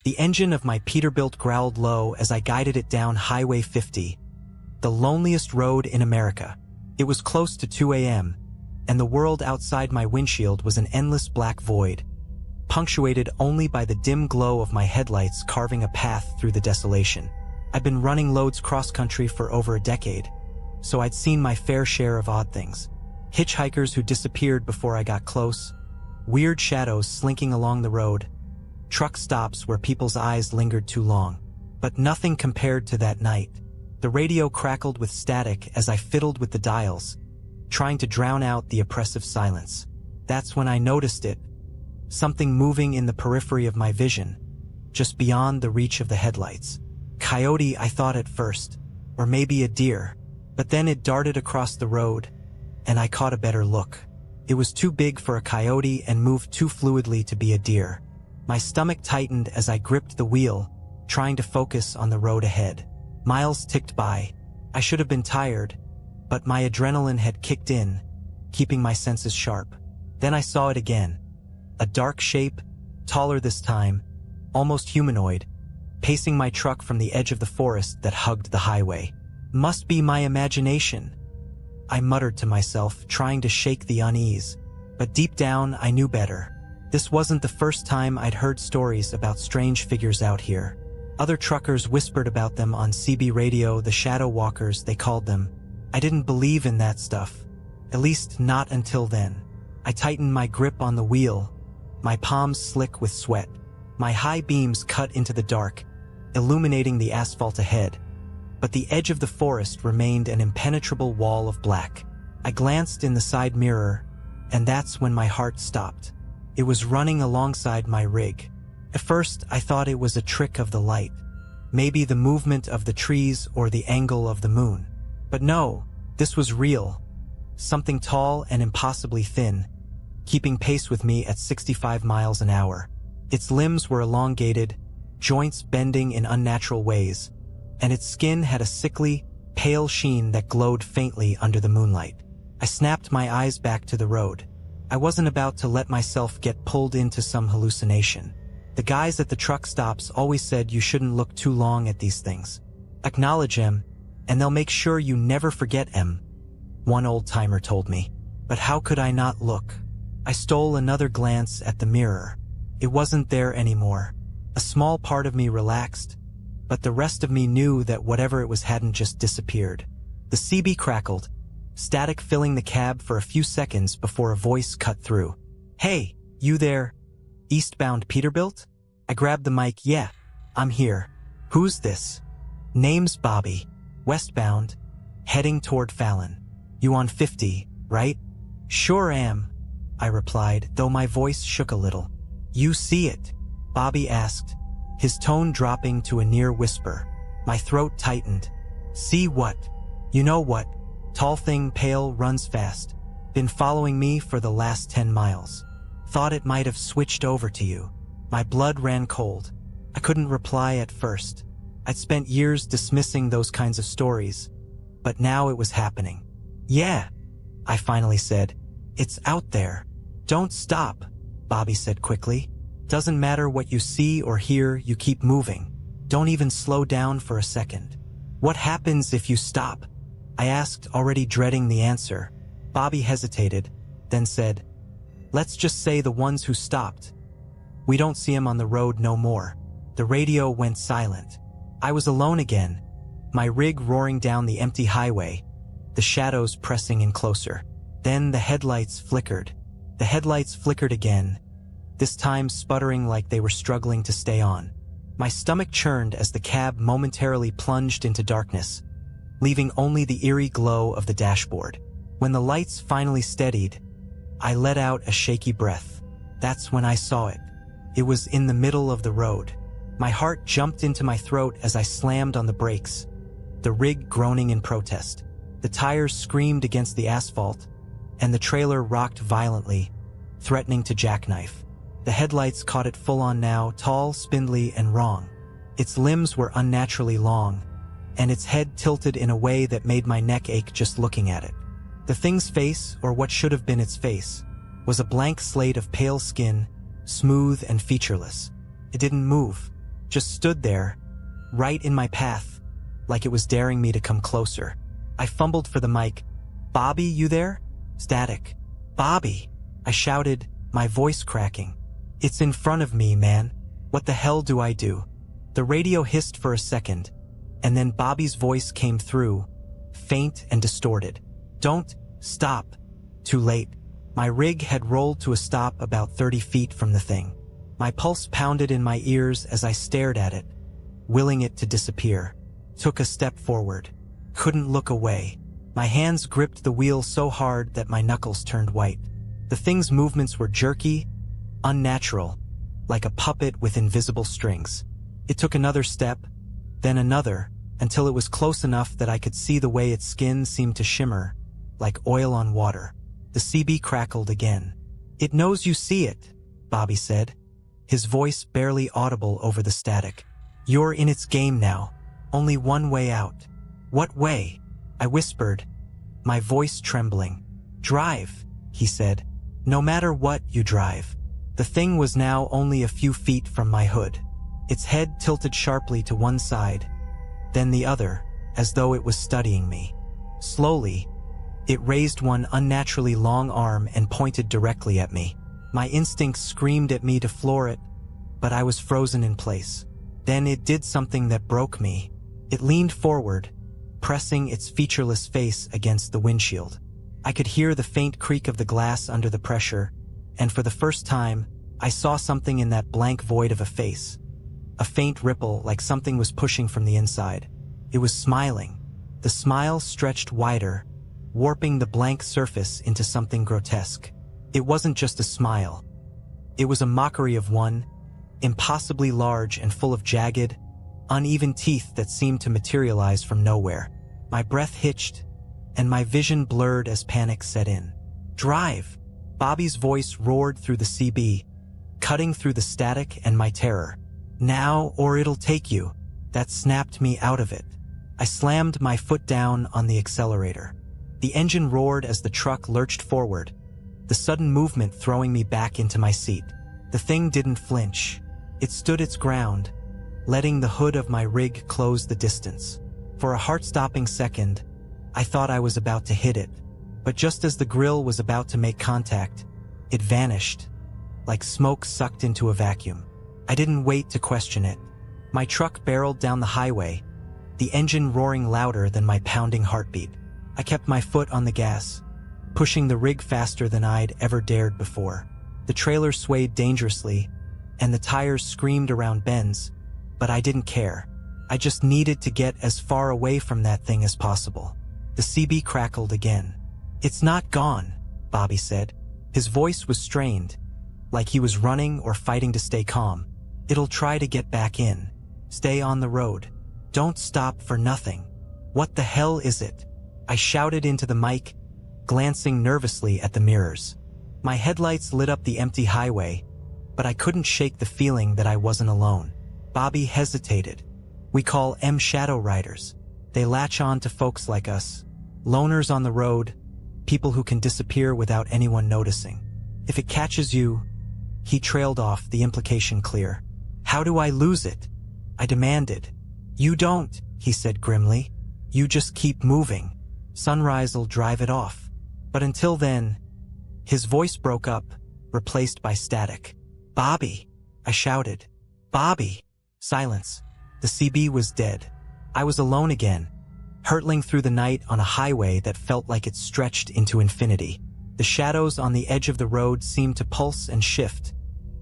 The engine of my Peterbilt growled low as I guided it down Highway 50, the loneliest road in America. It was close to 2 a.m., and the world outside my windshield was an endless black void, punctuated only by the dim glow of my headlights carving a path through the desolation. I'd been running loads cross-country for over a decade, so I'd seen my fair share of odd things. Hitchhikers who disappeared before I got close, weird shadows slinking along the road, truck stops where people's eyes lingered too long. But nothing compared to that night. The radio crackled with static as I fiddled with the dials, trying to drown out the oppressive silence. That's when I noticed it, something moving in the periphery of my vision, just beyond the reach of the headlights. Coyote, I thought at first, or maybe a deer, but then it darted across the road, and I caught a better look. It was too big for a coyote and moved too fluidly to be a deer. My stomach tightened as I gripped the wheel, trying to focus on the road ahead. Miles ticked by. I should have been tired, but my adrenaline had kicked in, keeping my senses sharp. Then I saw it again. A dark shape, taller this time, almost humanoid, pacing my truck from the edge of the forest that hugged the highway. Must be my imagination, I muttered to myself, trying to shake the unease. But deep down, I knew better. This wasn't the first time I'd heard stories about strange figures out here. Other truckers whispered about them on CB radio, the shadow walkers, they called them. I didn't believe in that stuff, at least not until then. I tightened my grip on the wheel, my palms slick with sweat. My high beams cut into the dark, illuminating the asphalt ahead. But the edge of the forest remained an impenetrable wall of black. I glanced in the side mirror, and that's when my heart stopped. It was running alongside my rig. At first, I thought it was a trick of the light, maybe the movement of the trees or the angle of the moon. But no, this was real. Something tall and impossibly thin, keeping pace with me at 65 miles an hour. Its limbs were elongated, joints bending in unnatural ways, and its skin had a sickly, pale sheen that glowed faintly under the moonlight. I snapped my eyes back to the road. I wasn't about to let myself get pulled into some hallucination. The guys at the truck stops always said you shouldn't look too long at these things. Acknowledge 'em, and they'll make sure you never forget 'em, one old-timer told me. But how could I not look? I stole another glance at the mirror. It wasn't there anymore. A small part of me relaxed, but the rest of me knew that whatever it was hadn't just disappeared. The CB crackled, static filling the cab for a few seconds before a voice cut through. "Hey, you there? Eastbound Peterbilt?" I grabbed the mic. "Yeah, I'm here. Who's this?" "Name's Bobby. Westbound, heading toward Fallon. You on 50, right?" "Sure am," I replied, though my voice shook a little. "You see it?" Bobby asked, his tone dropping to a near whisper. My throat tightened. "See what?" "You know what. Tall thing, pale, runs fast. Been following me for the last 10 miles. Thought it might have switched over to you." My blood ran cold. I couldn't reply at first. I'd spent years dismissing those kinds of stories, but now it was happening. "Yeah," I finally said. "It's out there." "Don't stop," Bobby said quickly. "Doesn't matter what you see or hear, you keep moving. Don't even slow down for a second." "What happens if you stop?" I asked, already dreading the answer. Bobby hesitated, then said, "Let's just say the ones who stopped. We don't see 'em on the road no more." The radio went silent. I was alone again, my rig roaring down the empty highway, the shadows pressing in closer. Then the headlights flickered. The headlights flickered again, this time sputtering like they were struggling to stay on. My stomach churned as the cab momentarily plunged into darkness, leaving only the eerie glow of the dashboard. When the lights finally steadied, I let out a shaky breath. That's when I saw it. It was in the middle of the road. My heart jumped into my throat as I slammed on the brakes, the rig groaning in protest. The tires screamed against the asphalt, and the trailer rocked violently, threatening to jackknife. The headlights caught it full on now, tall, spindly, and wrong. Its limbs were unnaturally long, and its head tilted in a way that made my neck ache just looking at it. The thing's face, or what should have been its face, was a blank slate of pale skin, smooth and featureless. It didn't move. just stood there, right in my path, like it was daring me to come closer. I fumbled for the mic. "Bobby, you there?" Static. "Bobby," I shouted, my voice cracking. "It's in front of me, man. What the hell do I do?" The radio hissed for a second, and then Bobby's voice came through, faint and distorted. "Don't stop." Too late. My rig had rolled to a stop about 30 feet from the thing. My pulse pounded in my ears as I stared at it, willing it to disappear. Took a step forward. Couldn't look away. My hands gripped the wheel so hard that my knuckles turned white. The thing's movements were jerky, unnatural, like a puppet with invisible strings. It took another step, then another, until it was close enough that I could see the way its skin seemed to shimmer, like oil on water. The CB crackled again. "It knows you see it," Bobby said, his voice barely audible over the static. "You're in its game now. Only one way out." "What way?" I whispered, my voice trembling. "Drive," he said. "No matter what, you drive." The thing was now only a few feet from my hood. Its head tilted sharply to one side, then the other, as though it was studying me. Slowly, it raised one unnaturally long arm and pointed directly at me. My instincts screamed at me to floor it, but I was frozen in place. Then it did something that broke me. It leaned forward, pressing its featureless face against the windshield. I could hear the faint creak of the glass under the pressure, and for the first time, I saw something in that blank void of a face. A faint ripple, like something was pushing from the inside. It was smiling. The smile stretched wider, warping the blank surface into something grotesque. It wasn't just a smile. It was a mockery of one, impossibly large and full of jagged, uneven teeth that seemed to materialize from nowhere. My breath hitched, and my vision blurred as panic set in. "Drive!" Bobby's voice roared through the CB, cutting through the static and my terror. "Now or it'll take you." That snapped me out of it. I slammed my foot down on the accelerator. The engine roared as the truck lurched forward, the sudden movement throwing me back into my seat. The thing didn't flinch. It stood its ground, letting the hood of my rig close the distance. For a heart-stopping second, I thought I was about to hit it, but just as the grill was about to make contact, it vanished, like smoke sucked into a vacuum. I didn't wait to question it. My truck barreled down the highway, the engine roaring louder than my pounding heartbeat. I kept my foot on the gas, pushing the rig faster than I'd ever dared before. The trailer swayed dangerously, and the tires screamed around bends, but I didn't care. I just needed to get as far away from that thing as possible. The CB crackled again. "It's not gone," Bobby said. His voice was strained, like he was running or fighting to stay calm. "It'll try to get back in. Stay on the road. Don't stop for nothing." "What the hell is it?" I shouted into the mic, glancing nervously at the mirrors. My headlights lit up the empty highway, but I couldn't shake the feeling that I wasn't alone. Bobby hesitated. "We call 'em shadow riders. They latch on to folks like us. Loners on the road, people who can disappear without anyone noticing. If it catches you..." He trailed off, the implication clear. "How do I lose it?" I demanded. "You don't," he said grimly. "You just keep moving. Sunrise'll drive it off. But until then..." His voice broke up, replaced by static. "Bobby," I shouted. "Bobby." Silence. The CB was dead. I was alone again, hurtling through the night on a highway that felt like it stretched into infinity. The shadows on the edge of the road seemed to pulse and shift,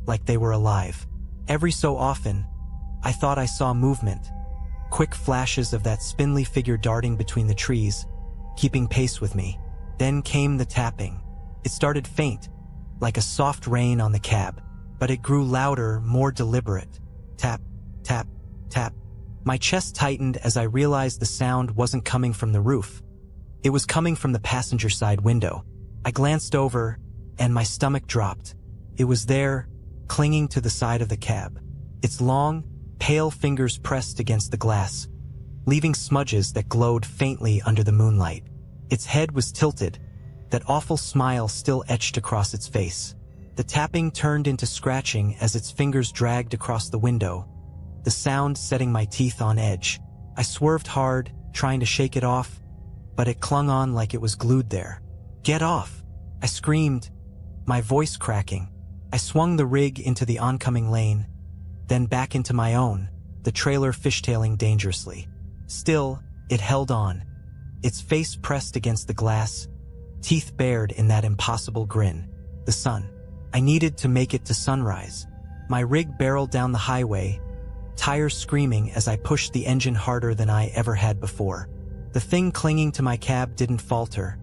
like they were alive. Every so often, I thought I saw movement, quick flashes of that spindly figure darting between the trees, keeping pace with me. Then came the tapping. It started faint, like a soft rain on the cab, but it grew louder, more deliberate. Tap, tap, tap. My chest tightened as I realized the sound wasn't coming from the roof. It was coming from the passenger side window. I glanced over, and my stomach dropped. It was there, clinging to the side of the cab. Its long, pale fingers pressed against the glass, leaving smudges that glowed faintly under the moonlight. Its head was tilted, that awful smile still etched across its face. The tapping turned into scratching as its fingers dragged across the window, the sound setting my teeth on edge. I swerved hard, trying to shake it off, but it clung on like it was glued there. "Get off!" I screamed, my voice cracking. I swung the rig into the oncoming lane, then back into my own, the trailer fishtailing dangerously. Still, it held on, its face pressed against the glass, teeth bared in that impossible grin. The sun. I needed to make it to sunrise. My rig barreled down the highway, tires screaming as I pushed the engine harder than I ever had before. The thing clinging to my cab didn't falter,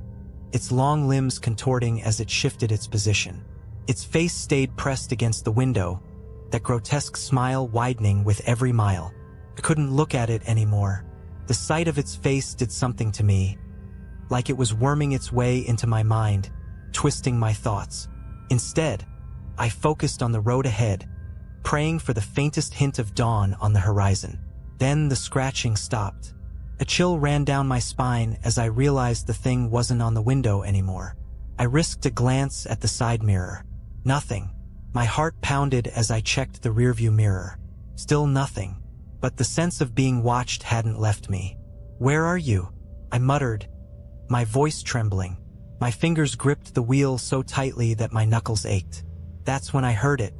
its long limbs contorting as it shifted its position. Its face stayed pressed against the window, that grotesque smile widening with every mile. I couldn't look at it anymore. The sight of its face did something to me, like it was worming its way into my mind, twisting my thoughts. Instead, I focused on the road ahead, praying for the faintest hint of dawn on the horizon. Then the scratching stopped. A chill ran down my spine as I realized the thing wasn't on the window anymore. I risked a glance at the side mirror. Nothing. My heart pounded as I checked the rearview mirror. Still nothing. But the sense of being watched hadn't left me. "Where are you?" I muttered, my voice trembling. My fingers gripped the wheel so tightly that my knuckles ached. That's when I heard it.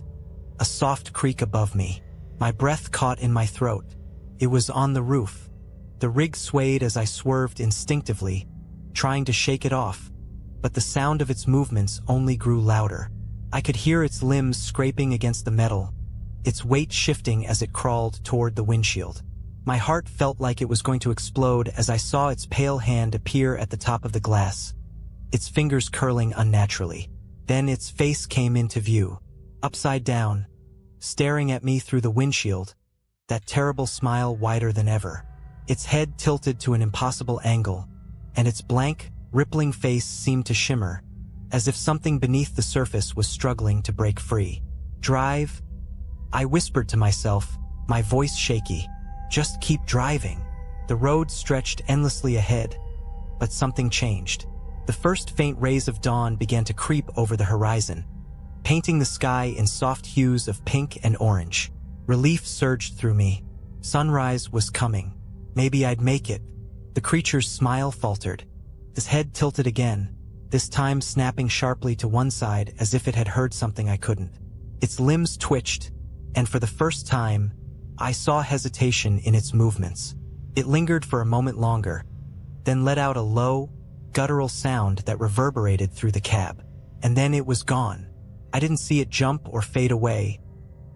A soft creak above me. My breath caught in my throat. It was on the roof. The rig swayed as I swerved instinctively, trying to shake it off, but the sound of its movements only grew louder. I could hear its limbs scraping against the metal, its weight shifting as it crawled toward the windshield. My heart felt like it was going to explode as I saw its pale hand appear at the top of the glass, its fingers curling unnaturally. Then its face came into view, upside down, staring at me through the windshield, that terrible smile wider than ever. Its head tilted to an impossible angle, and its blank, rippling face seemed to shimmer, as if something beneath the surface was struggling to break free. "Drive," I whispered to myself, my voice shaky. "Just keep driving." The road stretched endlessly ahead, but something changed. The first faint rays of dawn began to creep over the horizon, painting the sky in soft hues of pink and orange. Relief surged through me. Sunrise was coming. Maybe I'd make it. The creature's smile faltered. His head tilted again, this time snapping sharply to one side as if it had heard something I couldn't. Its limbs twitched, and for the first time, I saw hesitation in its movements. It lingered for a moment longer, then let out a low, guttural sound that reverberated through the cab. And then it was gone. I didn't see it jump or fade away.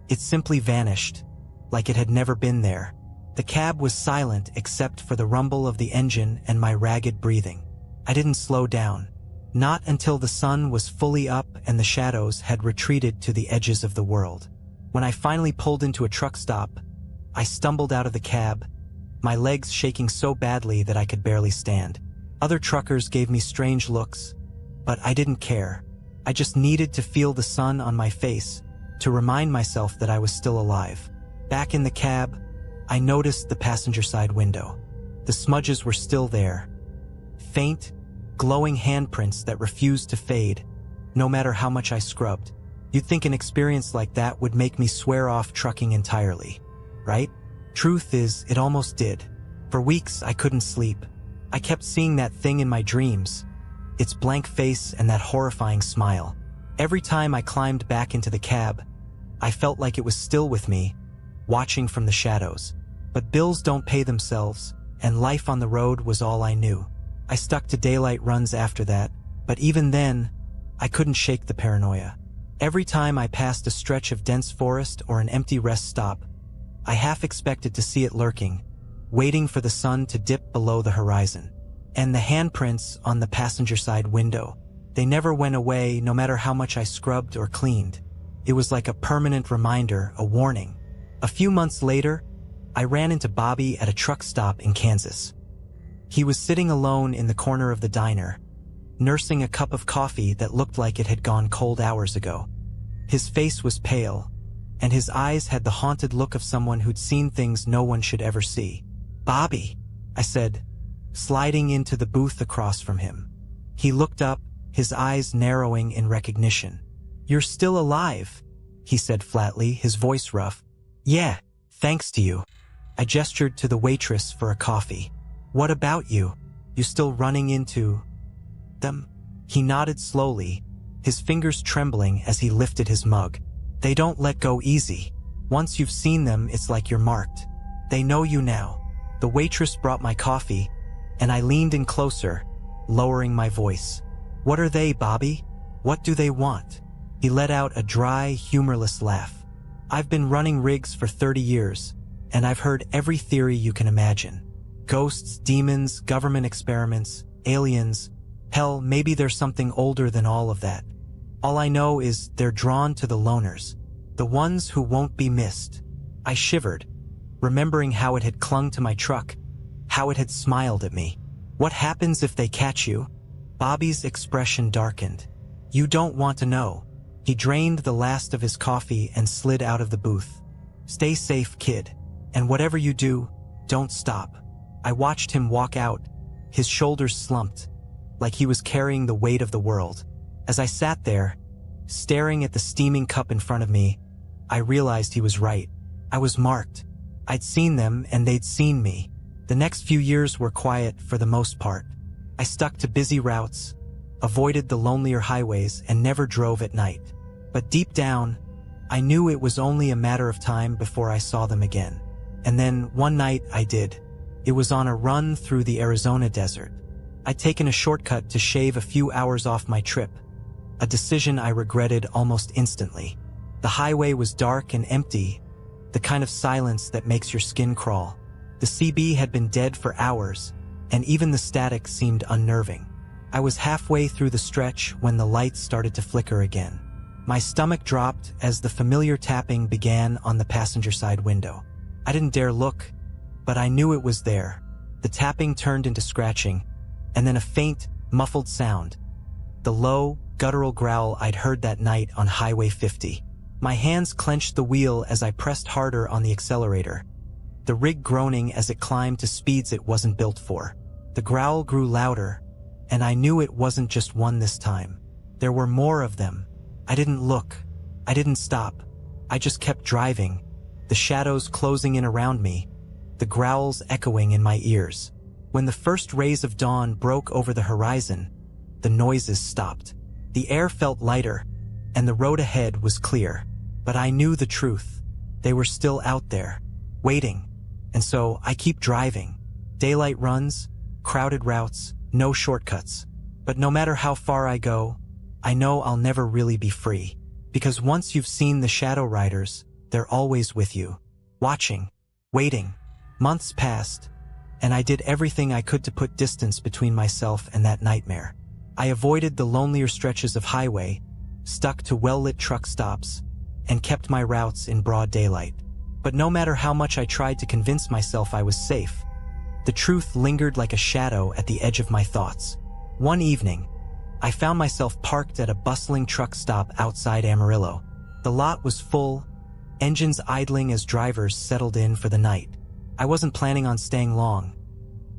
It simply vanished, like it had never been there. The cab was silent except for the rumble of the engine and my ragged breathing. I didn't slow down. Not until the sun was fully up and the shadows had retreated to the edges of the world. When I finally pulled into a truck stop, I stumbled out of the cab, my legs shaking so badly that I could barely stand. Other truckers gave me strange looks, but I didn't care. I just needed to feel the sun on my face, to remind myself that I was still alive. Back in the cab, I noticed the passenger side window. The smudges were still there. Faint, glowing handprints that refused to fade, no matter how much I scrubbed. You'd think an experience like that would make me swear off trucking entirely, right? Truth is, it almost did. For weeks, I couldn't sleep. I kept seeing that thing in my dreams, its blank face and that horrifying smile. Every time I climbed back into the cab, I felt like it was still with me, watching from the shadows. But bills don't pay themselves, and life on the road was all I knew. I stuck to daylight runs after that, but even then, I couldn't shake the paranoia. Every time I passed a stretch of dense forest or an empty rest stop, I half expected to see it lurking, waiting for the sun to dip below the horizon. And the handprints on the passenger side window, they never went away no matter how much I scrubbed or cleaned. It was like a permanent reminder, a warning. A few months later, I ran into Bobby at a truck stop in Kansas. He was sitting alone in the corner of the diner, nursing a cup of coffee that looked like it had gone cold hours ago. His face was pale, and his eyes had the haunted look of someone who'd seen things no one should ever see. "Bobby," I said, sliding into the booth across from him. He looked up, his eyes narrowing in recognition. "You're still alive," he said flatly, his voice rough. "Yeah, Thanks to you. I gestured to the waitress for a coffee. What about you? You still running into them? He nodded slowly, his fingers trembling as he lifted his mug. They don't let go easy. Once you've seen them, it's like you're marked. They know you now. The waitress brought my coffee, and I leaned in closer, lowering my voice. What are they, Bobby? What do they want? He let out a dry, humorless laugh. I've been running rigs for 30 years, and I've heard every theory you can imagine. Ghosts, demons, government experiments, aliens. Hell, maybe there's something older than all of that. All I know is they're drawn to the loners, the ones who won't be missed. I shivered, remembering how it had clung to my truck, how it had smiled at me. What happens if they catch you? Bobby's expression darkened. You don't want to know. He drained the last of his coffee and slid out of the booth. Stay safe, kid. And whatever you do, don't stop. I watched him walk out, his shoulders slumped, like he was carrying the weight of the world. As I sat there, staring at the steaming cup in front of me, I realized he was right. I was marked. I'd seen them and they'd seen me. The next few years were quiet for the most part. I stuck to busy routes, avoided the lonelier highways, and never drove at night. But deep down, I knew it was only a matter of time before I saw them again. And then one night I did. It was on a run through the Arizona desert. I'd taken a shortcut to shave a few hours off my trip, a decision I regretted almost instantly. The highway was dark and empty, the kind of silence that makes your skin crawl. The CB had been dead for hours, and even the static seemed unnerving. I was halfway through the stretch when the lights started to flicker again. My stomach dropped as the familiar tapping began on the passenger side window. I didn't dare look, but I knew it was there. The tapping turned into scratching, and then a faint, muffled sound. The low, guttural growl I'd heard that night on Highway 50. My hands clenched the wheel as I pressed harder on the accelerator, the rig groaning as it climbed to speeds it wasn't built for. The growl grew louder, and I knew it wasn't just one this time. There were more of them. I didn't look. I didn't stop. I just kept driving, the shadows closing in around me, the growls echoing in my ears. When the first rays of dawn broke over the horizon, the noises stopped. The air felt lighter, and the road ahead was clear. But I knew the truth. They were still out there, waiting. And so I keep driving. Daylight runs, crowded routes, no shortcuts. But no matter how far I go, I know I'll never really be free. Because once you've seen the shadow riders, they're always with you. Watching, waiting. Months passed, and I did everything I could to put distance between myself and that nightmare. I avoided the lonelier stretches of highway, stuck to well-lit truck stops, and kept my routes in broad daylight. But no matter how much I tried to convince myself I was safe, the truth lingered like a shadow at the edge of my thoughts. One evening, I found myself parked at a bustling truck stop outside Amarillo. The lot was full, engines idling as drivers settled in for the night. I wasn't planning on staying long,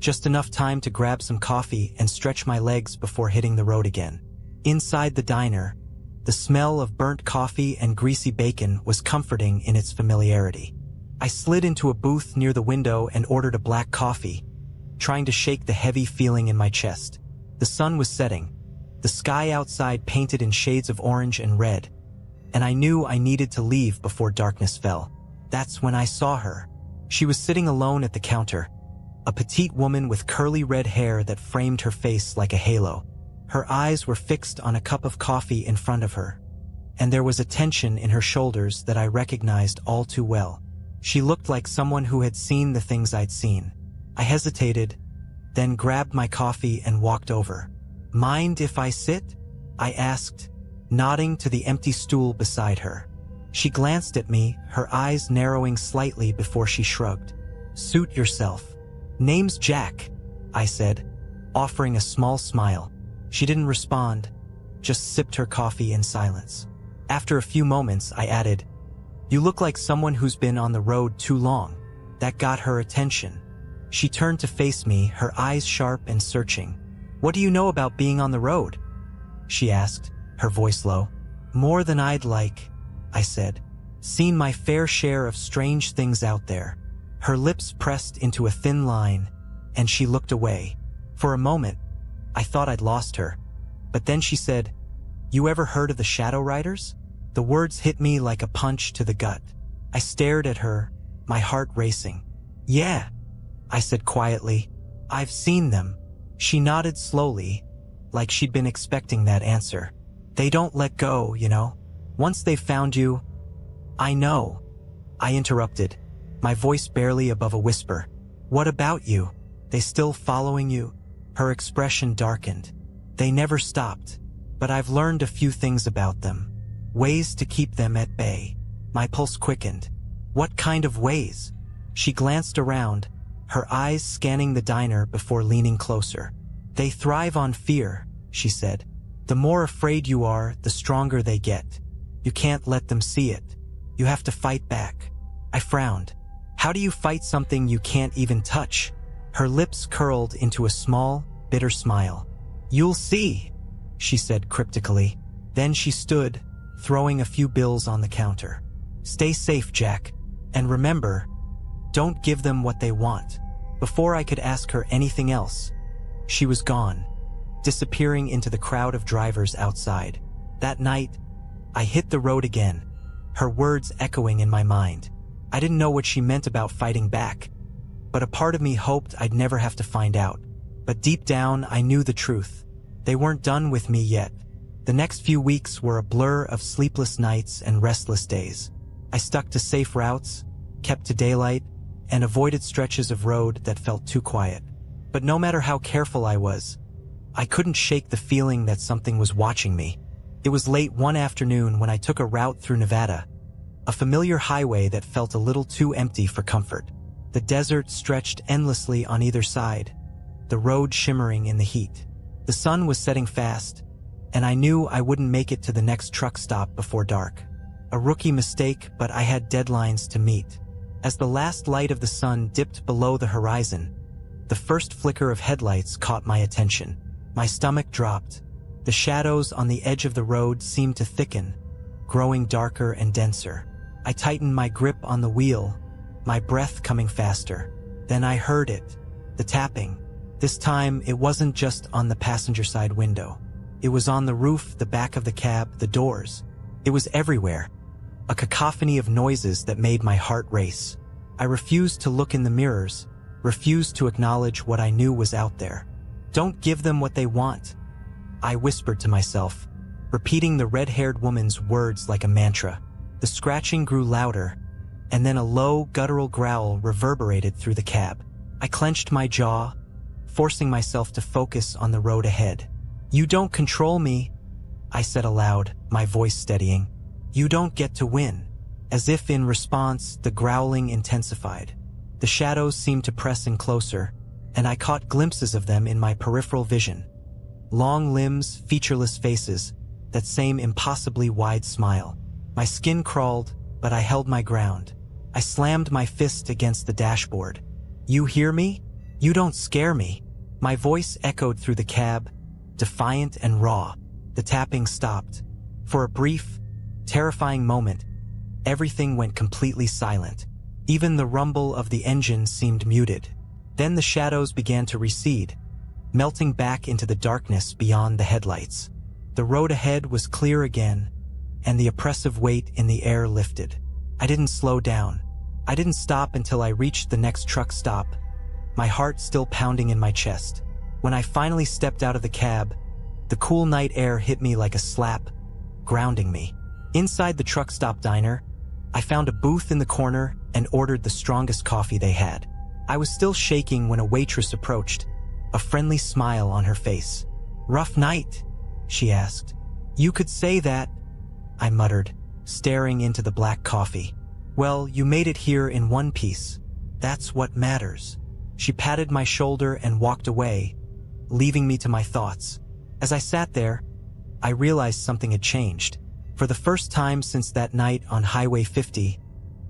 just enough time to grab some coffee and stretch my legs before hitting the road again. Inside the diner, the smell of burnt coffee and greasy bacon was comforting in its familiarity. I slid into a booth near the window and ordered a black coffee, trying to shake the heavy feeling in my chest. The sun was setting, the sky outside painted in shades of orange and red, and I knew I needed to leave before darkness fell. That's when I saw her. She was sitting alone at the counter, a petite woman with curly red hair that framed her face like a halo. Her eyes were fixed on a cup of coffee in front of her, and there was a tension in her shoulders that I recognized all too well. She looked like someone who had seen the things I'd seen. I hesitated, then grabbed my coffee and walked over. "Mind if I sit?" I asked, nodding to the empty stool beside her. She glanced at me, her eyes narrowing slightly before she shrugged. "Suit yourself. Name's Jack," I said, offering a small smile. She didn't respond, just sipped her coffee in silence. After a few moments, I added, "You look like someone who's been on the road too long." That got her attention. She turned to face me, her eyes sharp and searching. "What do you know about being on the road?" she asked, her voice low. "More than I'd like," I said. Seen my fair share of strange things out there. Her lips pressed into a thin line, and she looked away. For a moment, I thought I'd lost her. But then she said, "You ever heard of the Shadow Riders?" The words hit me like a punch to the gut. I stared at her, my heart racing. "Yeah," I said quietly. "I've seen them." She nodded slowly, like she'd been expecting that answer. "They don't let go, you know. Once they've found you." "I know," I interrupted, my voice barely above a whisper. "What about you? They still following you?" Her expression darkened. "They never stopped, but I've learned a few things about them. Ways to keep them at bay." My pulse quickened. "What kind of ways?" She glanced around, her eyes scanning the diner before leaning closer. "They thrive on fear," she said. "The more afraid you are, the stronger they get. You can't let them see it. You have to fight back." I frowned. "How do you fight something you can't even touch?" Her lips curled into a small, bitter smile. "You'll see," she said cryptically. Then she stood, throwing a few bills on the counter. "Stay safe, Jack. And remember, don't give them what they want." Before I could ask her anything else, she was gone, disappearing into the crowd of drivers outside. That night, I hit the road again, her words echoing in my mind. I didn't know what she meant about fighting back, but a part of me hoped I'd never have to find out. But deep down, I knew the truth. They weren't done with me yet. The next few weeks were a blur of sleepless nights and restless days. I stuck to safe routes, kept to daylight, and avoided stretches of road that felt too quiet. But no matter how careful I was, I couldn't shake the feeling that something was watching me. It was late one afternoon when I took a route through Nevada, a familiar highway that felt a little too empty for comfort. The desert stretched endlessly on either side, the road shimmering in the heat. The sun was setting fast, and I knew I wouldn't make it to the next truck stop before dark. A rookie mistake, but I had deadlines to meet. As the last light of the sun dipped below the horizon, the first flicker of headlights caught my attention. My stomach dropped. The shadows on the edge of the road seemed to thicken, growing darker and denser. I tightened my grip on the wheel, my breath coming faster. Then I heard it, the tapping. This time, it wasn't just on the passenger side window. It was on the roof, the back of the cab, the doors. It was everywhere, a cacophony of noises that made my heart race. I refused to look in the mirrors, refused to acknowledge what I knew was out there. "Don't give them what they want," I whispered to myself, repeating the red-haired woman's words like a mantra. The scratching grew louder, and then a low, guttural growl reverberated through the cab. I clenched my jaw, forcing myself to focus on the road ahead. "You don't control me," I said aloud, my voice steadying. "You don't get to win." As if in response, the growling intensified. The shadows seemed to press in closer, and I caught glimpses of them in my peripheral vision. Long limbs, featureless faces, that same impossibly wide smile. My skin crawled, but I held my ground. I slammed my fist against the dashboard. "You hear me? You don't scare me." My voice echoed through the cab, defiant and raw. The tapping stopped. For a brief, terrifying moment, everything went completely silent. Even the rumble of the engine seemed muted. Then the shadows began to recede, melting back into the darkness beyond the headlights. The road ahead was clear again, and the oppressive weight in the air lifted. I didn't slow down. I didn't stop until I reached the next truck stop, my heart still pounding in my chest. When I finally stepped out of the cab, the cool night air hit me like a slap, grounding me. Inside the truck stop diner, I found a booth in the corner and ordered the strongest coffee they had. I was still shaking when a waitress approached, a friendly smile on her face. "Rough night?" she asked. "You could say that," I muttered, staring into the black coffee. "Well, you made it here in one piece. That's what matters." She patted my shoulder and walked away, leaving me to my thoughts. As I sat there, I realized something had changed. For the first time since that night on Highway 50,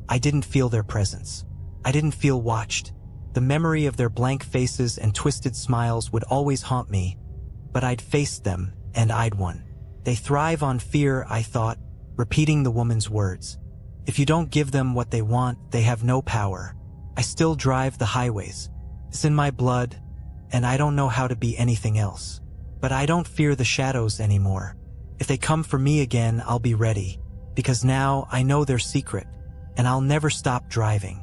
I didn't feel their presence. I didn't feel watched. The memory of their blank faces and twisted smiles would always haunt me, but I'd faced them, and I'd won. "They thrive on fear," I thought, repeating the woman's words. If you don't give them what they want, they have no power. I still drive the highways. It's in my blood, and I don't know how to be anything else. But I don't fear the shadows anymore. If they come for me again, I'll be ready, because now I know their secret, and I'll never stop driving.